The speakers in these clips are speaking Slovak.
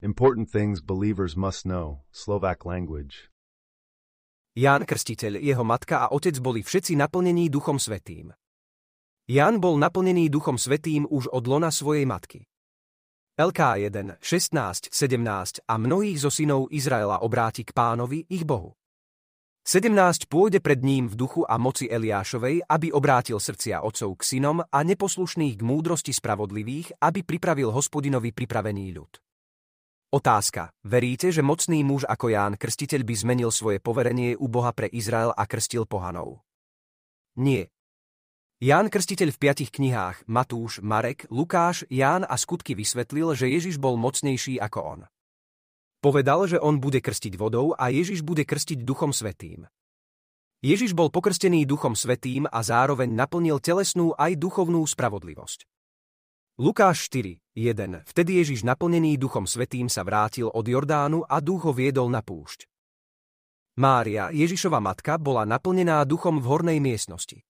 Important things believers must know. Slovak language. Ján Krstiteľ, jeho matka a otec boli všetci naplnení Duchom Svätým. Ján bol naplnený Duchom Svätým už od lona svojej matky. LK 1, 16, 17 a mnohých zo synov Izraela obráti k Pánovi, ich Bohu. 17 pôjde pred ním v duchu a moci Eliášovej, aby obrátil srdcia otcov k synom a neposlušných k múdrosti spravodlivých, aby pripravil Hospodinovi pripravený ľud. Otázka. Veríte, že mocný muž ako Ján Krstiteľ by zmenil svoje poverenie u Boha pre Izrael a krstil pohanov? Nie. Ján Krstiteľ v 5 knihách Matúš, Marek, Lukáš, Ján a Skutky vysvetlil, že Ježiš bol mocnejší ako on. Povedal, že on bude krstiť vodou a Ježiš bude krstiť Duchom Svätým. Ježiš bol pokrstený Duchom Svätým a zároveň naplnil telesnú aj duchovnú spravodlivosť. Lukáš 4, 1. Vtedy Ježiš naplnený Duchom Svätým sa vrátil od Jordánu a duch ho viedol na púšť. Mária, Ježišova matka, bola naplnená duchom v hornej miestnosti.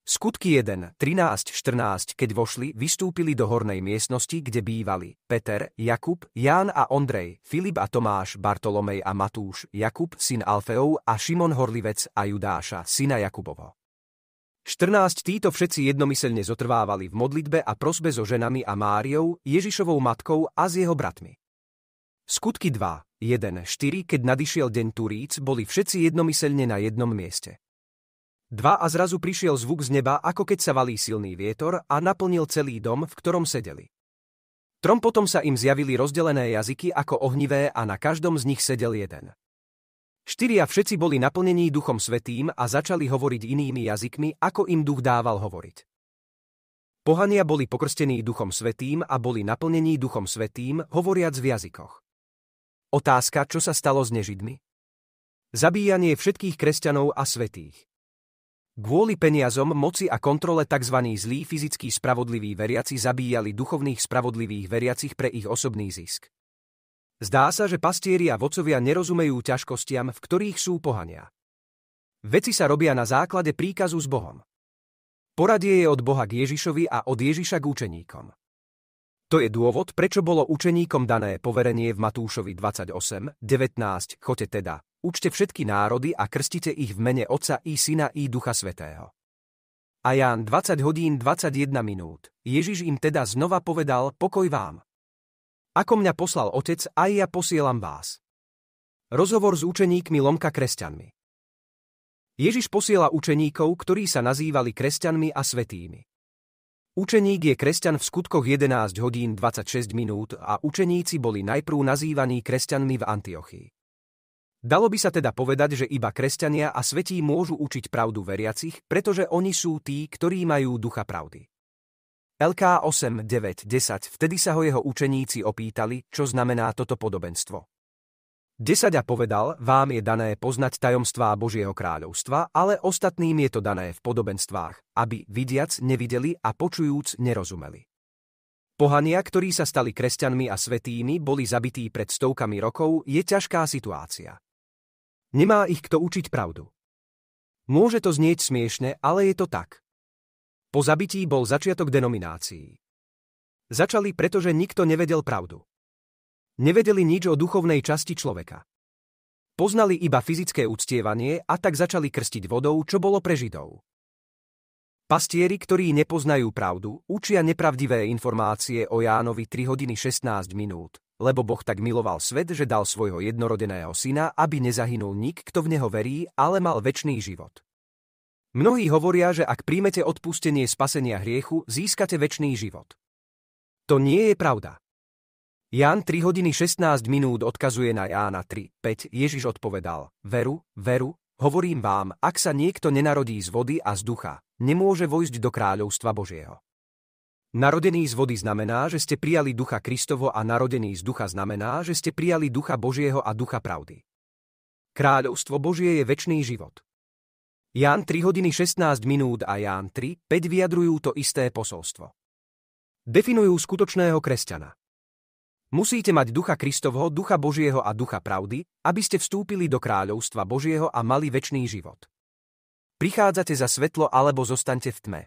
Skutky 1, 13, 14. Keď vošli, vystúpili do hornej miestnosti, kde bývali Peter, Jakub, Ján a Ondrej, Filip a Tomáš, Bartolomej a Matúš, Jakub, syn Alfeov a Šimon Horlivec a Judáša, syna Jakubovho. 14. Títo všetci jednomyselne zotrvávali v modlitbe a prosbe so ženami a Máriou, Ježišovou matkou a s jeho bratmi. Skutky 2, 1, 4. Keď nadišiel deň Turíc, boli všetci jednomyselne na jednom mieste. 2. A zrazu prišiel zvuk z neba, ako keď sa valí silný vietor a naplnil celý dom, v ktorom sedeli. 3. Potom sa im zjavili rozdelené jazyky ako ohnivé a na každom z nich sedel jeden. 4. A všetci boli naplnení Duchom Svätým a začali hovoriť inými jazykmi, ako im duch dával hovoriť. Pohania boli pokrstení Duchom Svätým a boli naplnení Duchom Svätým, hovoriac v jazykoch. Otázka, čo sa stalo s nežidmi? Zabíjanie všetkých kresťanov a svätých. Kvôli peniazom, moci a kontrole tzv. Zlí fyzickí spravodliví veriaci zabíjali duchovných spravodlivých veriacich pre ich osobný zisk. Zdá sa, že pastieri a vodcovia nerozumejú ťažkostiam, v ktorých sú pohania. Veci sa robia na základe príkazu s Bohom. Poradie je od Boha k Ježišovi a od Ježiša k učeníkom. To je dôvod, prečo bolo učeníkom dané poverenie v Matúšovi 28, 19. Choďte teda, učte všetky národy a krstite ich v mene Otca i Syna i Ducha Svätého. A Ján 20 hodín 21 minút. Ježiš im teda znova povedal, pokoj vám. Ako mňa poslal Otec, aj ja posielam vás. Rozhovor s učeníkmi lomka kresťanmi. Ježiš posiela učeníkov, ktorí sa nazývali kresťanmi a svätými. Učeník je kresťan v Skutkoch 11 hodín 26 minút a učeníci boli najprv nazývaní kresťanmi v Antiochii. Dalo by sa teda povedať, že iba kresťania a svätí môžu učiť pravdu veriacich, pretože oni sú tí, ktorí majú ducha pravdy. LK 8, 9, 10. Vtedy sa ho jeho učeníci opýtali, čo znamená toto podobenstvo. 10 a povedal, vám je dané poznať tajomstvá Božieho kráľovstva, ale ostatným je to dané v podobenstvách, aby vidiac nevideli a počujúc nerozumeli. Pohania, ktorí sa stali kresťanmi a svätými, boli zabití pred stovkami rokov, je ťažká situácia. Nemá ich kto učiť pravdu. Môže to znieť smiešne, ale je to tak. Po zabití bol začiatok denominácií. Začali, pretože nikto nevedel pravdu. Nevedeli nič o duchovnej časti človeka. Poznali iba fyzické uctievanie a tak začali krstiť vodou, čo bolo pre Židov. Pastieri, ktorí nepoznajú pravdu, učia nepravdivé informácie o Jánovi 3 hodiny 16 minút, lebo Boh tak miloval svet, že dal svojho jednorodeného syna, aby nezahynul nik, kto v neho verí, ale mal večný život. Mnohí hovoria, že ak príjmete odpustenie spasenia hriechu, získate večný život. To nie je pravda. Ján 3 hodiny 16 minút odkazuje na Jána 3, 5. Ježiš odpovedal, veru, hovorím vám, ak sa niekto nenarodí z vody a z ducha, nemôže vojsť do kráľovstva Božieho. Narodený z vody znamená, že ste prijali ducha Kristovo a narodený z ducha znamená, že ste prijali ducha Božieho a ducha pravdy. Kráľovstvo Božie je večný život. Ján 3 hodiny 16 minút a Ján 3, 5 vyjadrujú to isté posolstvo. Definujú skutočného kresťana. Musíte mať ducha Kristovho, ducha Božieho a ducha pravdy, aby ste vstúpili do kráľovstva Božieho a mali večný život. Prichádzate za svetlo alebo zostaňte v tme.